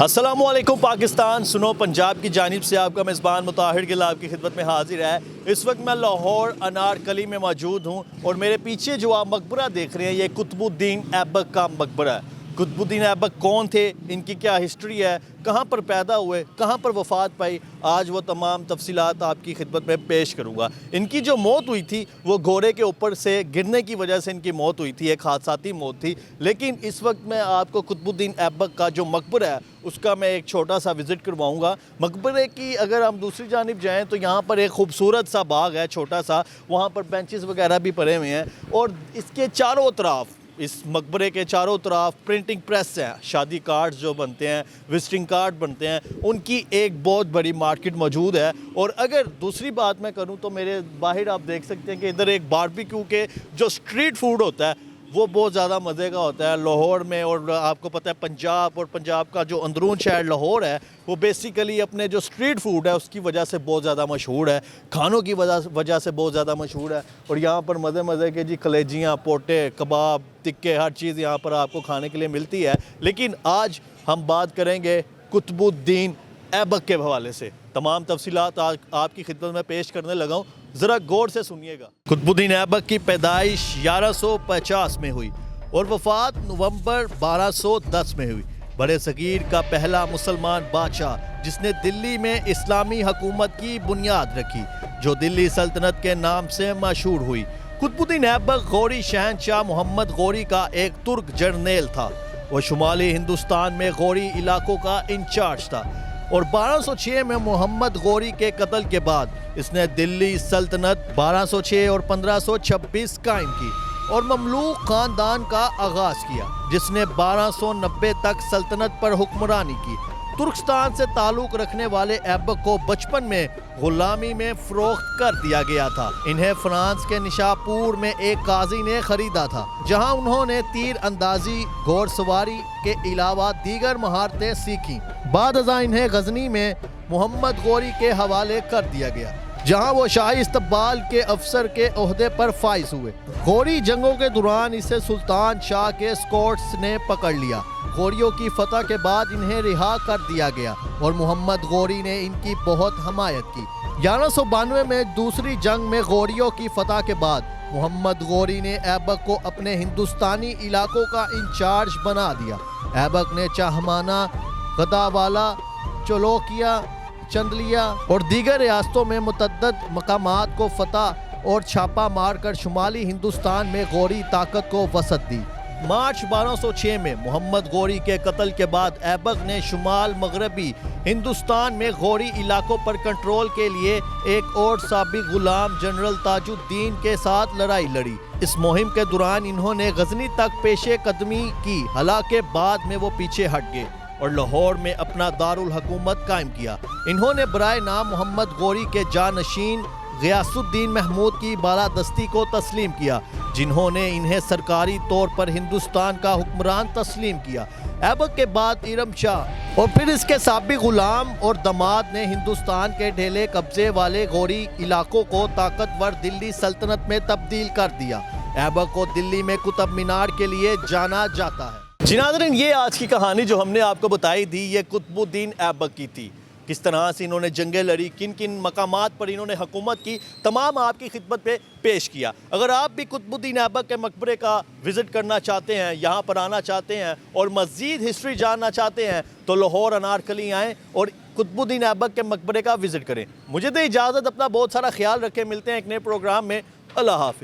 السلام علیکم پاکستان، سنو پنجاب کی جانب سے آپ کا میزبان مطاہر گل آپ کی خدمت میں حاضر ہے۔ اس وقت میں لاہور انارکلی میں موجود ہوں اور میرے پیچھے جو آپ مقبرہ دیکھ رہے ہیں یہ قطب الدین ایبک کا مقبرہ ہے۔ قطب الدین ایبک کون تھے، ان کی کیا ہسٹری ہے، کہاں پر پیدا ہوئے، کہاں پر وفات پائی، آج وہ تمام تفصیلات آپ کی خدمت میں پیش کروں گا۔ ان کی جو موت ہوئی تھی وہ گھوڑے کے اوپر سے گرنے کی وجہ سے ان کی موت ہوئی تھی، ایک حادثاتی موت تھی۔ لیکن اس وقت میں آپ کو قطب الدین ایبک کا جو مقبرہ ہے اس کا میں ایک چھوٹا سا وزٹ کرواؤں گا۔ مقبرے کی اگر ہم دوسری جانب جائیں تو یہاں پر ایک خوبصورت سا باغ ہے چھوٹا سا، وہاں پر بینچز وغیرہ بھی پڑے ہوئے ہیں اور اس کے چاروں طرف، اس مقبرے کے چاروں طرف پرنٹنگ پریس ہیں، شادی کارڈز جو بنتے ہیں، وزٹنگ کارڈ بنتے ہیں، ان کی ایک بہت بڑی مارکیٹ موجود ہے۔ اور اگر دوسری بات میں کروں تو میرے باہر آپ دیکھ سکتے ہیں کہ ادھر ایک باربیکیو کے جو اسٹریٹ فوڈ ہوتا ہے وہ بہت زیادہ مزے کا ہوتا ہے لاہور میں۔ اور آپ کو پتہ ہے پنجاب اور پنجاب کا جو اندرون شہر لاہور ہے وہ بیسیکلی اپنے جو اسٹریٹ فوڈ ہے اس کی وجہ سے بہت زیادہ مشہور ہے، کھانوں کی وجہ سے بہت زیادہ مشہور ہے۔ اور یہاں پر مزے کے جی کلیجیاں، پوٹے، کباب، ٹکے، ہر چیز یہاں پر آپ کو کھانے کے لیے ملتی ہے۔ لیکن آج ہم بات کریں گے قطب الدین ایبک کے حوالے سے، تمام تفصیلات آپ کی خدمت میں پیش کرنے لگا ہوں، ذرا غور سے سنیے گا۔ قطب الدین ایبک کی پیدائش 1150 میں ہوئی اور وفات نومبر 1210 میں ہوئی۔ بڑے صغیر کا پہلا مسلمان بادشاہ جس نے دلی میں اسلامی حکومت کی بنیاد رکھی، جو دلی سلطنت کے نام سے مشہور ہوئی۔ قطب الدین ایبک غوری شہنشاہ محمد غوری کا ایک ترک جرنیل تھا۔ وہ شمالی ہندوستان میں غوری علاقوں کا انچارج تھا اور 1206 میں محمد غوری کے قتل کے بعد اس نے دلی سلطنت 1206 اور 1526 قائم کی اور مملوک خاندان کا آغاز کیا، جس نے 1290 تک سلطنت پر حکمرانی کی۔ ترکستان سے تعلق رکھنے والے ایبک کو بچپن میں غلامی میں فروخت کر دیا گیا تھا۔ انہیں فرانس کے نشاپور میں ایک قاضی نے خریدا تھا، جہاں انہوں نے تیر اندازی، گھوڑ سواری کے علاوہ دیگر مہارتیں سیکھیں۔ بعد ازاں انہیں غزنی میں محمد غوری کے حوالے کر دیا گیا، جہاں وہ شاہی استقبال کے افسر کے عہدے پر فائز ہوئے۔ غوری جنگوں کے دوران اسے سلطان شاہ کے اسکورٹس نے پکڑ لیا۔ غوریوں کی فتح کے بعد انہیں رہا کر دیا گیا اور محمد غوری نے ان کی بہت حمایت کی۔ 1192 میں دوسری جنگ میں غوریوں کی فتح کے بعد محمد غوری نے ایبک کو اپنے ہندوستانی علاقوں کا انچارج بنا دیا۔ ایبک نے چاہمانہ، غداوالا، چولوکیا، چندلیا اور دیگر ریاستوں میں متعدد مقامات کو فتح اور چھاپا مار کر شمالی ہندوستان میں غوری طاقت کو وسعت دی۔ مارچ 1206 میں محمد غوری کے قتل کے بعد ایبک نے شمال مغربی ہندوستان میں غوری علاقوں پر کنٹرول کے لیے ایک اور سابق غلام جنرل تاج الدین کے ساتھ لڑائی لڑی۔ اس مہم کے دوران انہوں نے غزنی تک پیشے قدمی کی، حالانکہ بعد میں وہ پیچھے ہٹ گئے اور لاہور میں اپنا دارالحکومت قائم کیا۔ انہوں نے برائے نام محمد غوری کے جانشین غیاث الدین محمود کی بالادستی کو تسلیم کیا، جنہوں نے انہیں سرکاری طور پر ہندوستان کا حکمران تسلیم کیا۔ ایبک کے بعد ارم شاہ اور پھر اس کے سابق غلام اور داماد نے ہندوستان کے ڈھیلے قبضے والے غوری علاقوں کو طاقتور دلی سلطنت میں تبدیل کر دیا۔ ایبک کو دلی میں قطب مینار کے لیے جانا جاتا ہے۔ جی ناظرین، یہ آج کی کہانی جو ہم نے آپ کو بتائی تھی یہ قطب الدین ایبک کی تھی۔ کس طرح سے انہوں نے جنگیں لڑی، کن کن مقامات پر انہوں نے حکومت کی، تمام آپ کی خدمت پہ پیش کیا۔ اگر آپ بھی قطب الدین ایبک کے مقبرے کا وزٹ کرنا چاہتے ہیں، یہاں پر آنا چاہتے ہیں اور مزید ہسٹری جاننا چاہتے ہیں تو لاہور انارکلی آئیں اور قطب الدین ایبک کے مقبرے کا وزٹ کریں۔ مجھے دے اجازت، اپنا بہت سارا خیال رکھیں، ملتے ہیں ایک نئے پروگرام میں۔ اللہ حافظ۔